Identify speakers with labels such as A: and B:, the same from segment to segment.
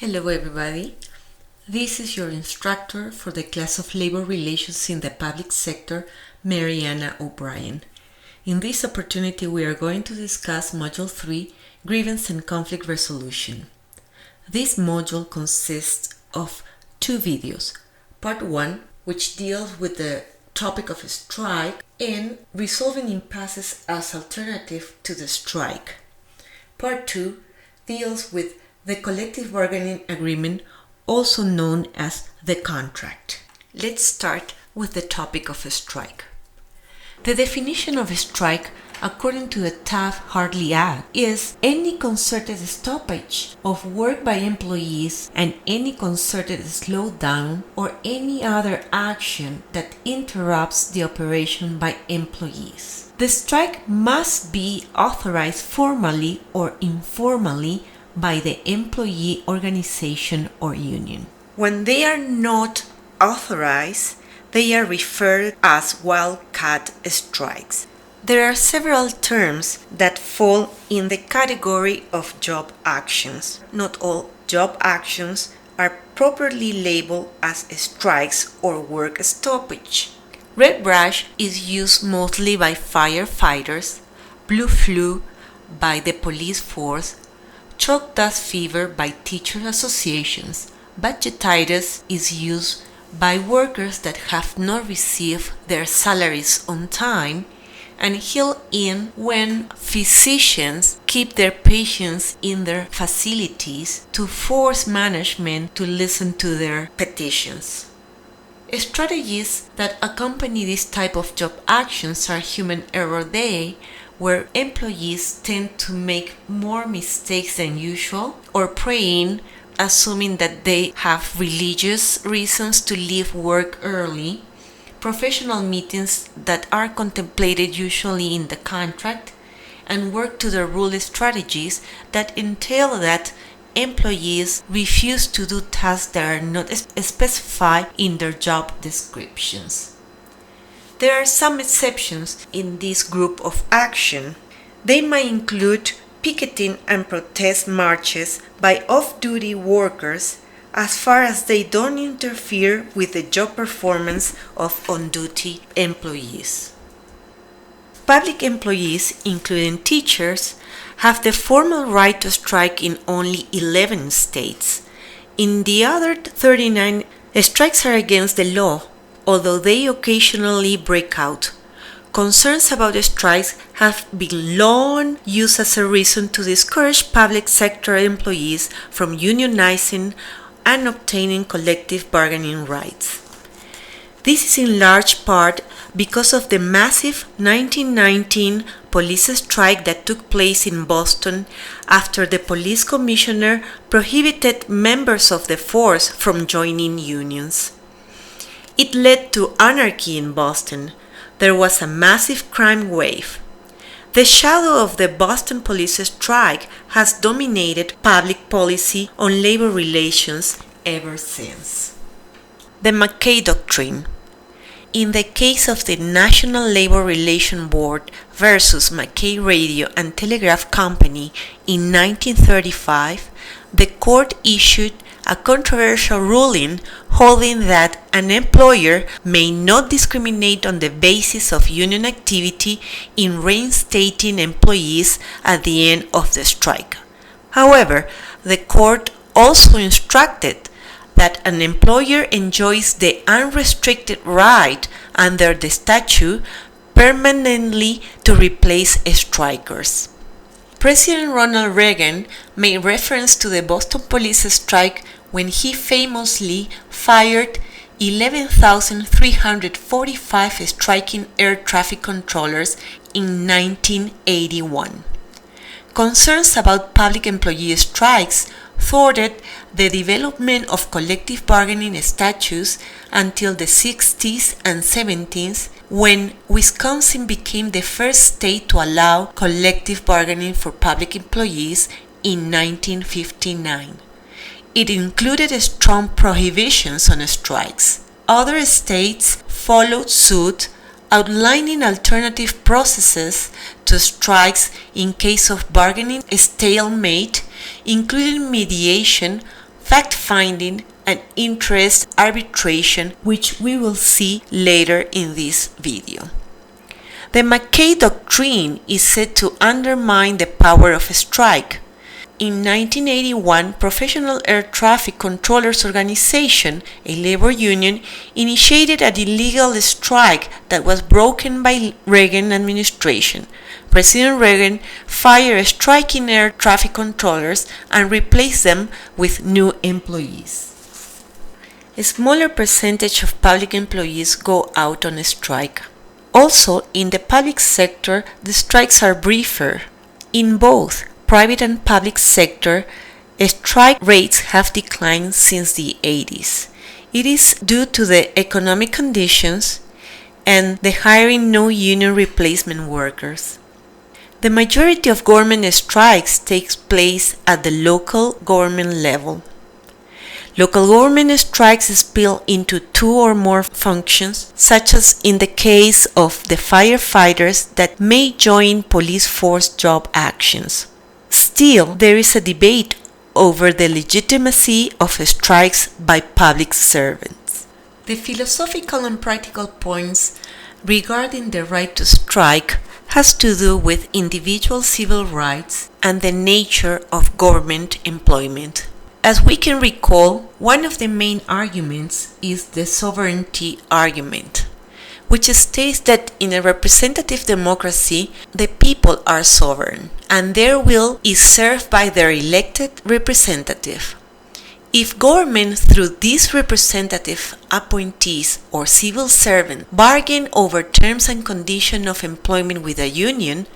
A: Hello everybody, this is your instructor for the class of Labor Relations in the Public Sector, Mariana O'Brien. In this opportunity we are going to discuss Module 3, Grievance and Conflict Resolution. This module consists of two videos. Part 1, which deals with the topic of a strike and resolving impasses as alternative to the strike. Part 2 deals with the collective bargaining agreement, also known as the contract. Let's start with the topic of a strike. The definition of a strike, according to the Taft-Hartley Act, is any concerted stoppage of work by employees and any concerted slowdown or any other action that interrupts the operation by employees. The strike must be authorized formally or informally by the employee organization or union. When they are not authorized, they are referred as wildcat strikes. There are several terms that fall in the category of job actions. Not all job actions are properly labeled as strikes or work stoppage. Red brush is used mostly by firefighters, blue flu by the police force, chalk dust fever by teacher associations. Budgetitis is used by workers that have not received their salaries on time, and heal-in when physicians keep their patients in their facilities to force management to listen to their petitions. Strategies that accompany this type of job actions are human error day, where employees tend to make more mistakes than usual, or praying, assuming that they have religious reasons to leave work early, professional meetings that are contemplated usually in the contract, and work to the rule strategies that entail that employees refuse to do tasks that are not specified in their job descriptions. There are some exceptions in this group of action. They might include picketing and protest marches by off-duty workers as far as they don't interfere with the job performance of on-duty employees. Public employees, including teachers, have the formal right to strike in only 11 states. In the other 39, strikes are against the law, although they occasionally break out. Concerns about strikes have been long used as a reason to discourage public sector employees from unionizing and obtaining collective bargaining rights. This is in large part because of the massive 1919 police strike that took place in Boston after the police commissioner prohibited members of the force from joining unions. It led to anarchy in Boston. There was a massive crime wave. The shadow of the Boston police strike has dominated public policy on labor relations ever since. The McKay Doctrine. In the case of the National Labor Relations Board versus McKay Radio and Telegraph Company in 1935, the court issued a controversial ruling holding that an employer may not discriminate on the basis of union activity in reinstating employees at the end of the strike. However, the court also instructed that an employer enjoys the unrestricted right under the statute permanently to replace strikers. President Ronald Reagan made reference to the Boston police strike when he famously fired 11,345 striking air traffic controllers in 1981. Concerns about public employee strikes thwarted the development of collective bargaining statutes until the 60s and 70s, when Wisconsin became the first state to allow collective bargaining for public employees in 1959. It included strong prohibitions on strikes. Other states followed suit, outlining alternative processes to strikes in case of bargaining stalemate, including mediation, fact-finding, and interest arbitration, which we will see later in this video. The McKay Doctrine is said to undermine the power of a strike. In 1981, Professional Air Traffic Controllers Organization, a labor union, initiated an illegal strike that was broken by Reagan administration. President Reagan fired striking air traffic controllers and replaced them with new employees. A smaller percentage of public employees go out on a strike. Also, in the public sector, the strikes are briefer. In both private and public sector, strike rates have declined since the 80s. It is due to the economic conditions and the hiring no union replacement workers. The majority of government strikes takes place at the local government level. Local government strikes spill into two or more functions, such as in the case of the firefighters that may join police force job actions. Still, there is a debate over the legitimacy of strikes by public servants. The philosophical and practical points regarding the right to strike has to do with individual civil rights and the nature of government employment. As we can recall, one of the main arguments is the sovereignty argument, which states that in a representative democracy, the people are sovereign, and their will is served by their elected representative. If government, through these representative appointees or civil servants, bargain over terms and conditions of employment with a union,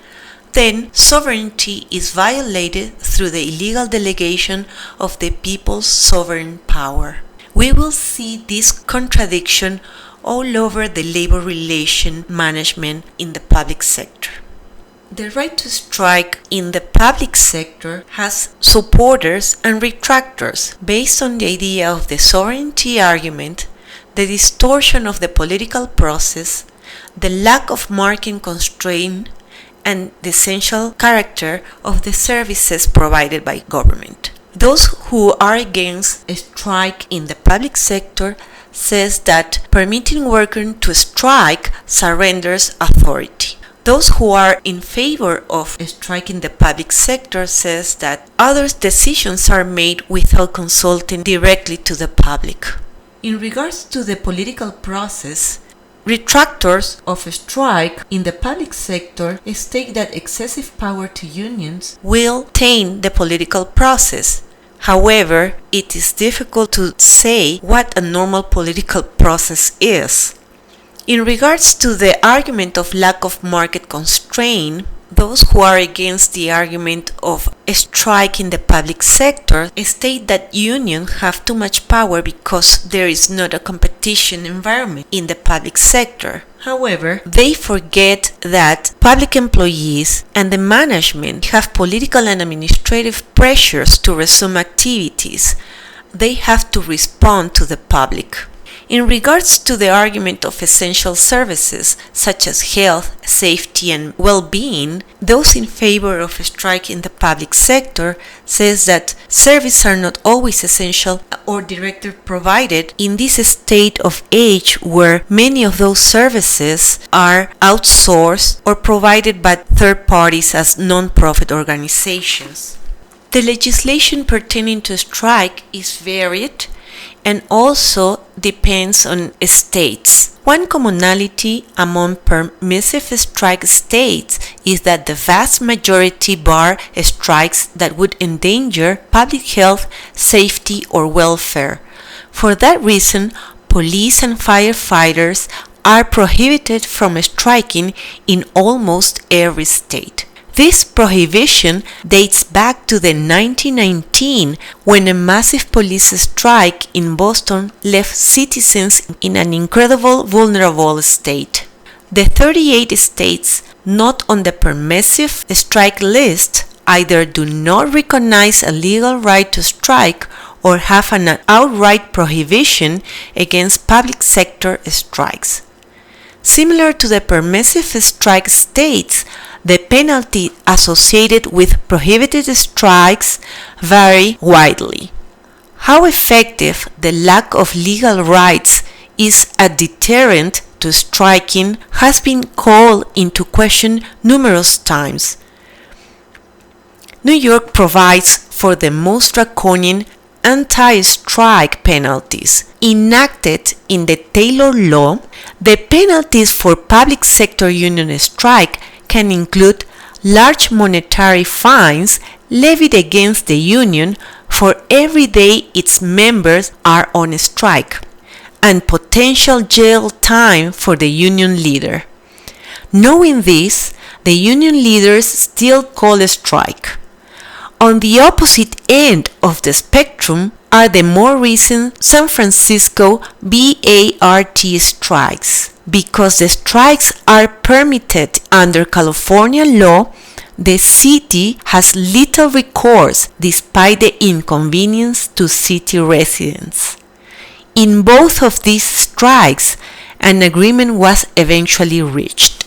A: then sovereignty is violated through the illegal delegation of the people's sovereign power. We will see this contradiction all over the labor relation management in the public sector. The right to strike in the public sector has supporters and retractors based on the idea of the sovereignty argument, the distortion of the political process, the lack of market constraint, and the essential character of the services provided by government. Those who are against a strike in the public sector says that permitting workers to strike surrenders authority. Those who are in favor of a strike in the public sector says that other decisions are made without consulting directly to the public. In regards to the political process, retractors of a strike in the public sector state that excessive power to unions will taint the political process. However, it is difficult to say what a normal political process is. In regards to the argument of lack of market constraint, those who are against the argument of a strike in the public sector state that unions have too much power because there is not a competition environment in the public sector. However, they forget that public employees and the management have political and administrative pressures to resume activities. They have to respond to the public. In regards to the argument of essential services such as health, safety, and well-being, those in favor of a strike in the public sector says that services are not always essential or directly provided in this state of age where many of those services are outsourced or provided by third parties as non-profit organizations. The legislation pertaining to strike is varied and also depends on states. One commonality among permissive strike states is that the vast majority bar strikes that would endanger public health, safety, or welfare. For that reason, police and firefighters are prohibited from striking in almost every state. This prohibition dates back to the 1919 when a massive police strike in Boston left citizens in an incredible vulnerable state. The 38 states not on the permissive strike list either do not recognize a legal right to strike or have an outright prohibition against public sector strikes. Similar to the permissive strike states, the penalty associated with prohibited strikes vary widely. How effective the lack of legal rights is a deterrent to striking has been called into question numerous times. New York provides for the most draconian anti-strike penalties. Enacted in the Taylor Law, the penalties for public sector union strike can include large monetary fines levied against the union for every day its members are on strike, and potential jail time for the union leader. Knowing this, the union leaders still call a strike. On the opposite end of the spectrum are the more recent San Francisco BART strikes. Because the strikes are permitted under California law, the city has little recourse despite the inconvenience to city residents. In both of these strikes, an agreement was eventually reached.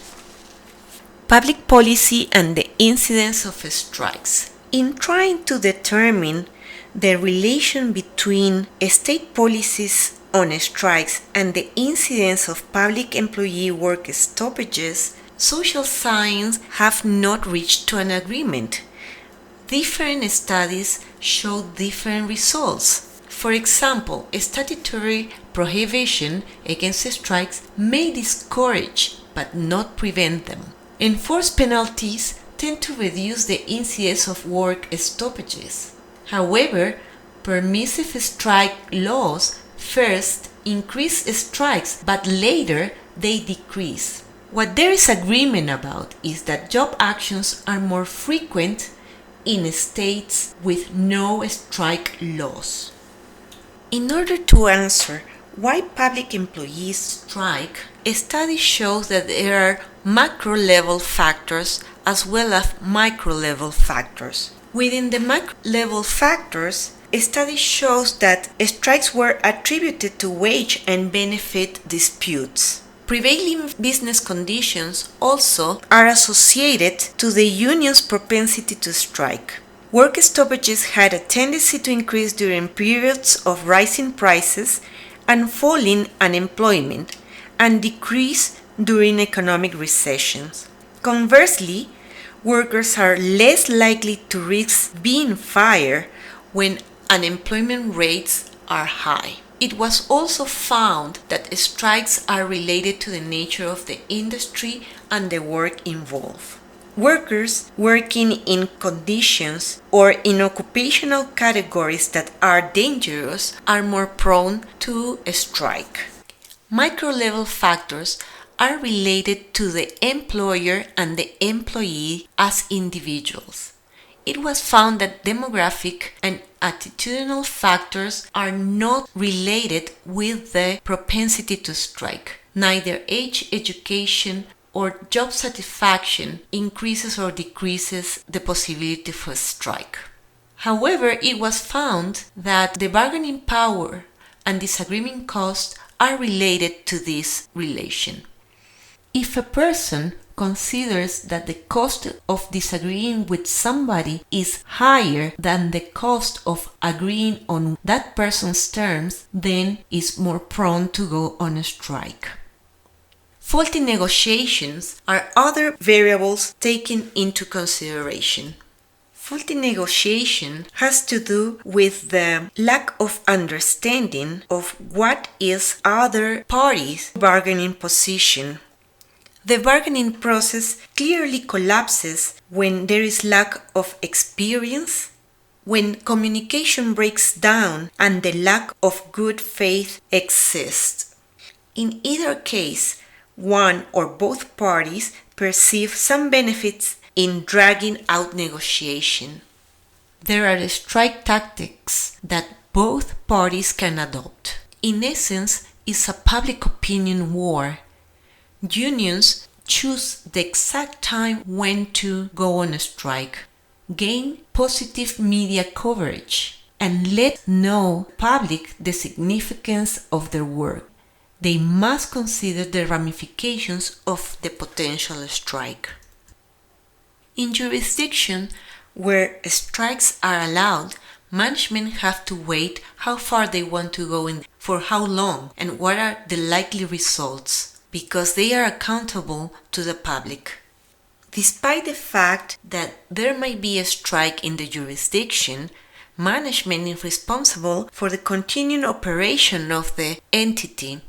A: Public policy and the incidence of strikes. In trying to determine the relation between state policies on strikes and the incidence of public employee work stoppages, social science have not reached to an agreement. Different studies show different results. For example, a statutory prohibition against strikes may discourage but not prevent them. Enforced penalties tend to reduce the incidence of work stoppages. However, permissive strike laws first increase strikes, but later they decrease. What there is agreement about is that job actions are more frequent in states with no strike laws. In order to answer why public employees strike, a study shows that there are macro-level factors as well as micro-level factors. Within the macro-level factors, a study shows that strikes were attributed to wage and benefit disputes. Prevailing business conditions also are associated to the union's propensity to strike. Work stoppages had a tendency to increase during periods of rising prices and falling unemployment, and decrease during economic recessions. Conversely, workers are less likely to risk being fired when unemployment rates are high. It was also found that strikes are related to the nature of the industry and the work involved. Workers working in conditions or in occupational categories that are dangerous are more prone to strike. Micro-level factors are related to the employer and the employee as individuals. It was found that demographic and attitudinal factors are not related with the propensity to strike. Neither age, education, or job satisfaction increases or decreases the possibility for a strike. However, it was found that the bargaining power and disagreement costs are related to this relation. If a person considers that the cost of disagreeing with somebody is higher than the cost of agreeing on that person's terms, then is more prone to go on a strike. Faulty negotiations are other variables taken into consideration. Faulty negotiation has to do with the lack of understanding of what is other parties' bargaining position. The bargaining process clearly collapses when there is lack of experience, when communication breaks down and the lack of good faith exists. In either case, one or both parties perceive some benefits in dragging out negotiation. There are strike tactics that both parties can adopt. In essence, it's a public opinion war. Unions choose the exact time when to go on a strike, gain positive media coverage, and let know public the significance of their work. They must consider the ramifications of the potential strike. In jurisdictions where strikes are allowed, management have to wait how far they want to go in, for how long, and what are the likely results, because they are accountable to the public. Despite the fact that there might be a strike in the jurisdiction, management is responsible for the continuing operation of the entity.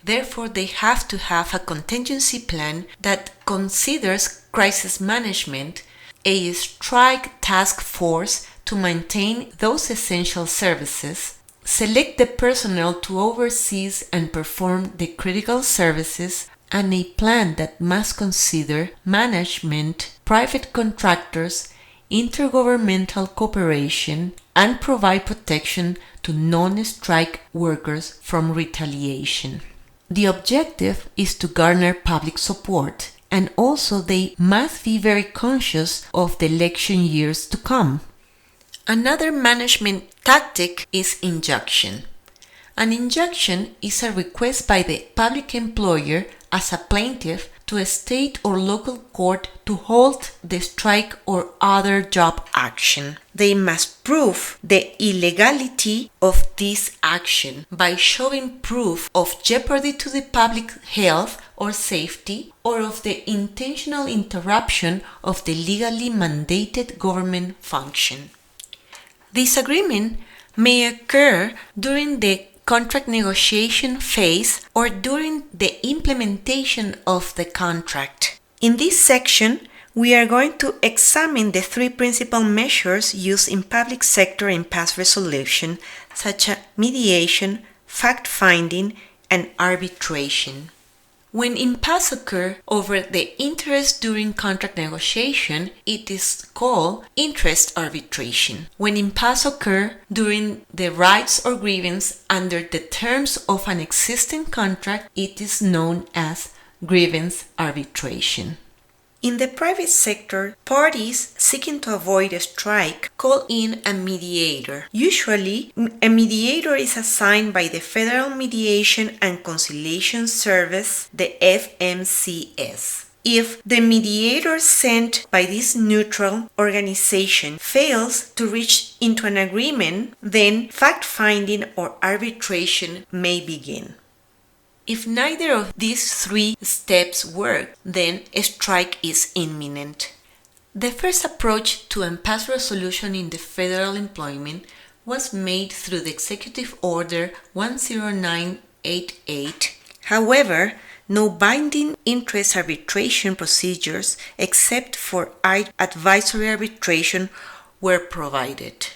A: Therefore, they have to have a contingency plan that considers crisis management, a strike task force to maintain those essential services, select the personnel to oversee and perform the critical services, and a plan that must consider management, private contractors, intergovernmental cooperation, and provide protection to non-strike workers from retaliation. The objective is to garner public support, and also they must be very conscious of the election years to come. Another management tactic is injunction. An injunction is a request by the public employer as a plaintiff to a state or local court to halt the strike or other job action. They must prove the illegality of this action by showing proof of jeopardy to the public health or safety, or of the intentional interruption of the legally mandated government function. Disagreement may occur during the contract negotiation phase or during the implementation of the contract. In this section, we are going to examine the three principal measures used in public sector impasse resolution, such as mediation, fact-finding, and arbitration. When impasse occur over the interest during contract negotiation, it is called interest arbitration. When impasse occur during the rights or grievance under the terms of an existing contract, it is known as grievance arbitration. In the private sector, parties seeking to avoid a strike call in a mediator. Usually, a mediator is assigned by the Federal Mediation and Conciliation Service, the FMCS. If the mediator sent by this neutral organization fails to reach into an agreement, then fact-finding or arbitration may begin. If neither of these three steps work, then a strike is imminent. The first approach to impasse resolution in the federal employment was made through the Executive Order 10988. However, no binding interest arbitration procedures except for advisory arbitration were provided.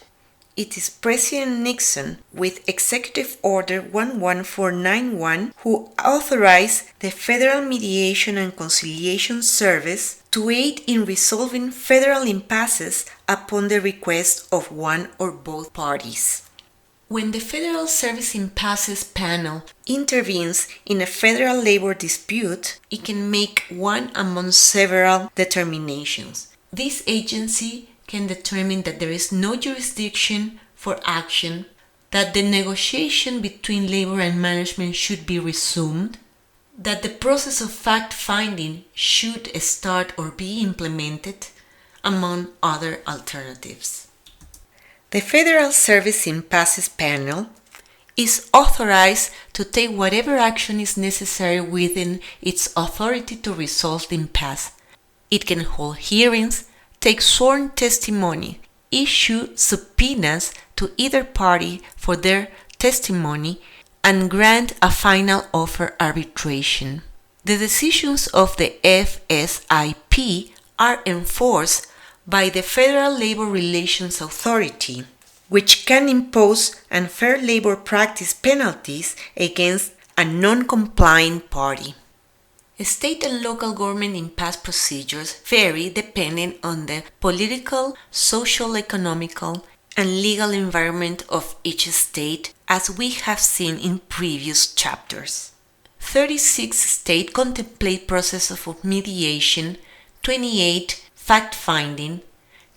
A: It is President Nixon, with Executive Order 11491, who authorized the Federal Mediation and Conciliation Service to aid in resolving federal impasses upon the request of one or both parties. When the Federal Service Impasses Panel intervenes in a federal labor dispute, it can make one among several determinations. This agency can determine that there is no jurisdiction for action, that the negotiation between labor and management should be resumed, that the process of fact-finding should start or be implemented, among other alternatives. The Federal Service Impasses Panel is authorized to take whatever action is necessary within its authority to resolve the impasse. It can hold hearings, take sworn testimony, issue subpoenas to either party for their testimony, and grant a final offer arbitration. The decisions of the FSIP are enforced by the Federal Labor Relations Authority, which can impose unfair labor practice penalties against a non-complying party. State and local government impasse procedures vary depending on the political, social, economical, and legal environment of each state, as we have seen in previous chapters. 36 states contemplate processes of mediation, 28 fact-finding.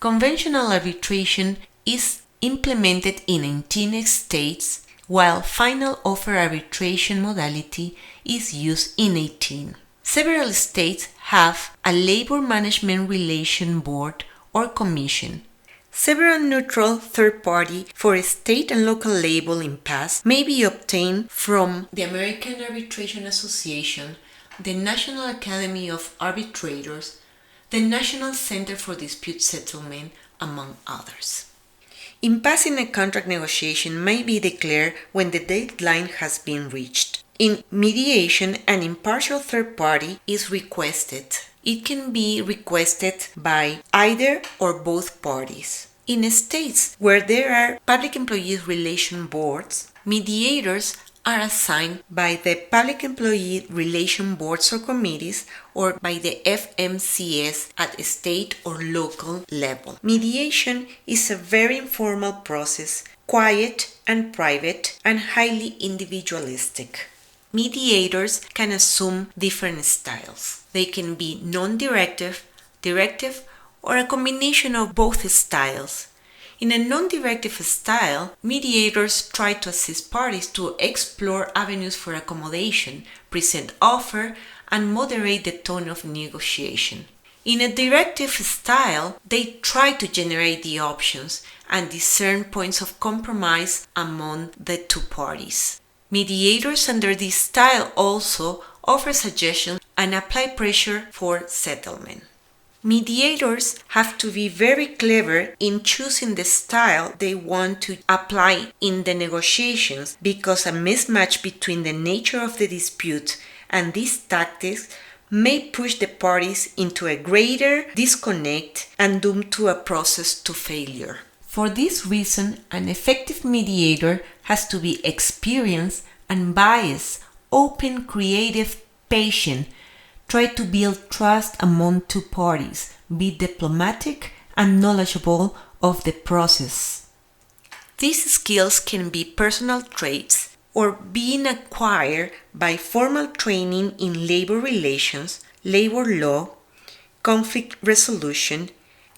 A: Conventional arbitration is implemented in 19 states, while final offer arbitration modality is used in 18. Several states have a labor management relation board or commission. Several neutral third-party for state and local label impasse may be obtained from the American Arbitration Association, the National Academy of Arbitrators, the National Center for Dispute Settlement, among others. Impasse in a contract negotiation may be declared when the deadline has been reached. In mediation, an impartial third party is requested. It can be requested by either or both parties. In states where there are public employee relation boards, mediators are assigned by the public employee relation boards or committees or by the FMCS at state or local level. Mediation is a very informal process, quiet and private and highly individualistic. Mediators can assume different styles. They can be non-directive, directive, or a combination of both styles. In a non-directive style, mediators try to assist parties to explore avenues for accommodation, present offer, and moderate the tone of negotiation. In a directive style, they try to generate the options and discern points of compromise among the two parties. Mediators under this style also offer suggestions and apply pressure for settlement. Mediators have to be very clever in choosing the style they want to apply in the negotiations because a mismatch between the nature of the dispute and these tactics may push the parties into a greater disconnect and doom to a process to failure. For this reason, an effective mediator has to be experienced, unbiased, open, creative, patient, try to build trust among two parties, be diplomatic and knowledgeable of the process. These skills can be personal traits or being acquired by formal training in labor relations, labor law, conflict resolution,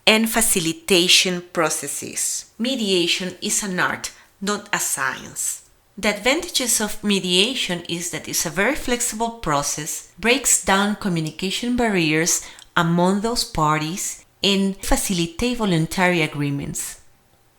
A: and facilitation processes. Mediation is an art, not a science. The advantages of mediation is that it's a very flexible process, breaks down communication barriers among those parties, and facilitate voluntary agreements.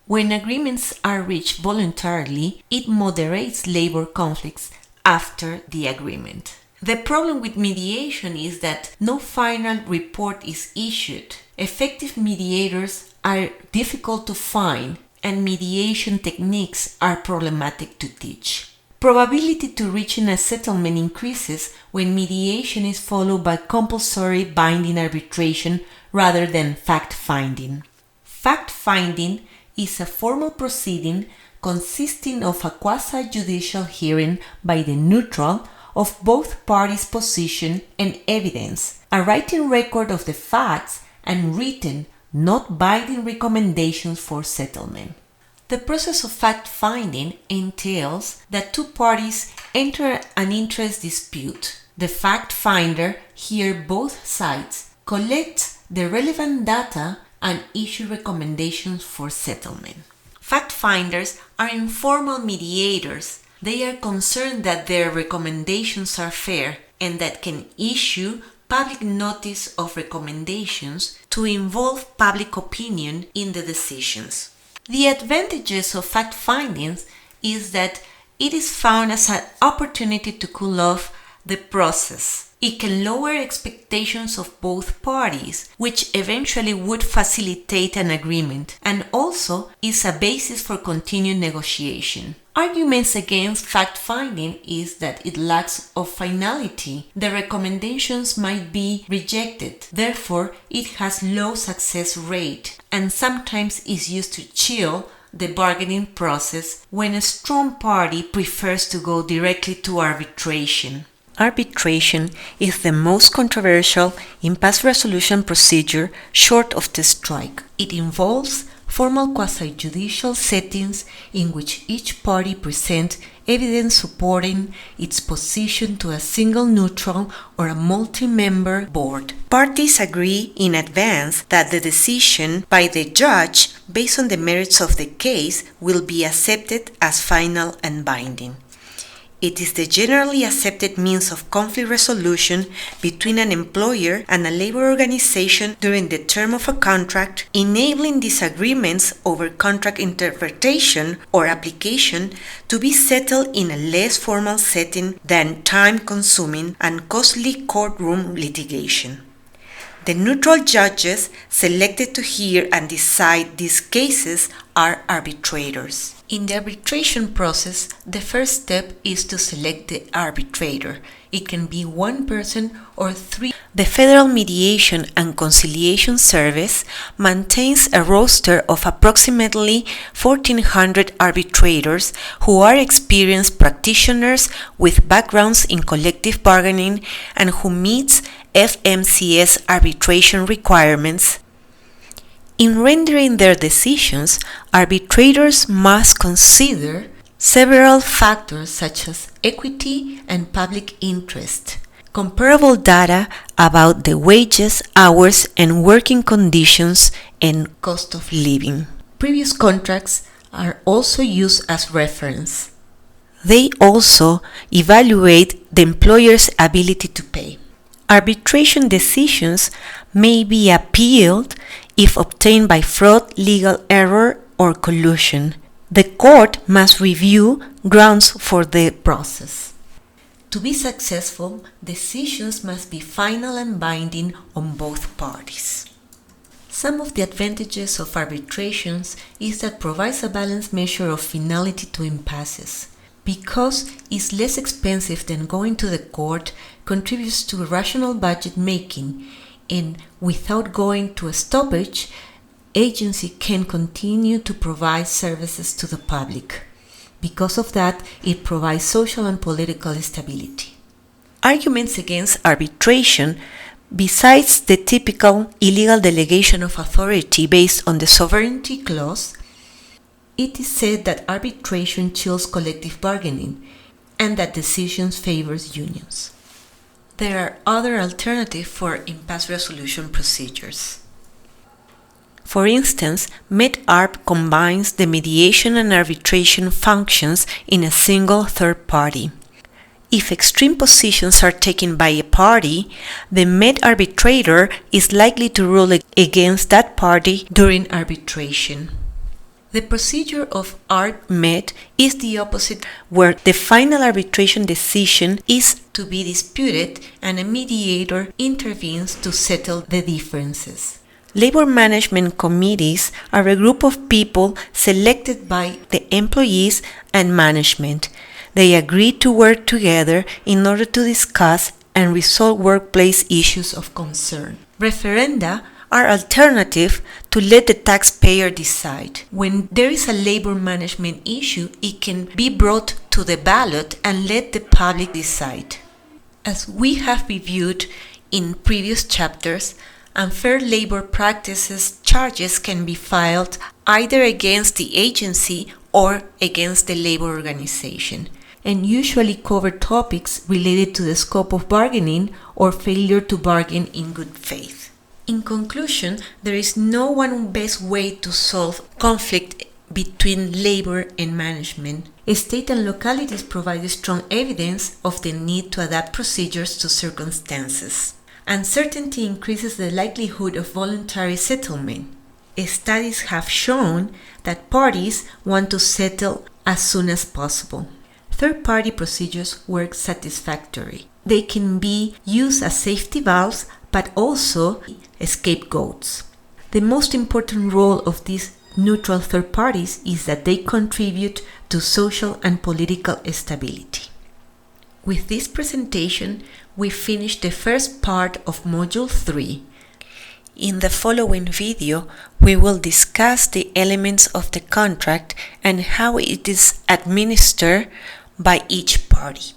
A: When agreements are reached voluntarily, it moderates labor conflicts after the agreement. The problem with mediation is that no final report is issued. Effective mediators are difficult to find, and mediation techniques are problematic to teach. Probability to reaching a settlement increases when mediation is followed by compulsory binding arbitration rather than fact-finding. Fact-finding is a formal proceeding consisting of a quasi-judicial hearing by the neutral of both parties' position and evidence, a written record of the facts, and written, not binding recommendations for settlement. The process of fact-finding entails that two parties enter an interest dispute. The fact-finder hears both sides, collects the relevant data, and issues recommendations for settlement. Fact-finders are informal mediators. They are concerned that their recommendations are fair and that can issue public notice of recommendations to involve public opinion in the decisions. The advantages of fact findings is that it is found as an opportunity to cool off the process. It can lower expectations of both parties, which eventually would facilitate an agreement, and also is a basis for continued negotiation. Arguments against fact-finding is that it lacks of finality. The recommendations might be rejected. Therefore, it has low success rate and sometimes is used to chill the bargaining process when a strong party prefers to go directly to arbitration. Arbitration is the most controversial impasse resolution procedure short of the strike. It involves formal quasi-judicial settings in which each party presents evidence supporting its position to a single neutral or a multi-member board. Parties agree in advance that the decision by the judge based on the merits of the case will be accepted as final and binding. It is the generally accepted means of conflict resolution between an employer and a labor organization during the term of a contract, enabling disagreements over contract interpretation or application to be settled in a less formal setting than time-consuming and costly courtroom litigation. The neutral judges selected to hear and decide these cases are arbitrators. In the arbitration process, the first step is to select the arbitrator. It can be one person or three. The Federal Mediation and Conciliation Service maintains a roster of approximately 1,400 arbitrators who are experienced practitioners with backgrounds in collective bargaining and who meets FMCS arbitration requirements. In rendering their decisions, arbitrators must consider several factors such as equity and public interest, comparable data about the wages, hours, and working conditions and cost of living. Previous contracts are also used as reference. They also evaluate the employer's ability to pay. Arbitration decisions may be appealed if obtained by fraud, legal error, or collusion. The court must review grounds for the process. To be successful, decisions must be final and binding on both parties. Some of the advantages of arbitrations is that provides a balanced measure of finality to impasses. Because it's less expensive than going to the court, contributes to rational budget making, and without going to a stoppage, agency can continue to provide services to the public. Because of that, it provides social and political stability. Arguments against arbitration, besides the typical illegal delegation of authority based on the sovereignty clause, it is said that arbitration chills collective bargaining and that decisions favors unions. There are other alternatives for impasse resolution procedures. For instance, MedArb combines the mediation and arbitration functions in a single third party. If extreme positions are taken by a party, the med arbitrator is likely to rule against that party during arbitration. The procedure of ARB-Med is the opposite, where the final arbitration decision is to be disputed and a mediator intervenes to settle the differences. Labor management committees are a group of people selected by the employees and management. They agree to work together in order to discuss and resolve workplace issues of concern. Referenda are alternative to let the taxpayer decide. When there is a labor management issue, it can be brought to the ballot and let the public decide. As we have reviewed in previous chapters, unfair labor practices charges can be filed either against the agency or against the labor organization, and usually cover topics related to the scope of bargaining or failure to bargain in good faith. In conclusion, there is no one best way to solve conflict between labor and management. State and localities provide strong evidence of the need to adapt procedures to circumstances. Uncertainty increases the likelihood of voluntary settlement. Studies have shown that parties want to settle as soon as possible. Third-party procedures work satisfactorily. They can be used as safety valves, but also scapegoats. The most important role of these neutral third parties is that they contribute to social and political stability. With this presentation, we finished the first part of Module 3. In the following video, we will discuss the elements of the contract and how it is administered by each party.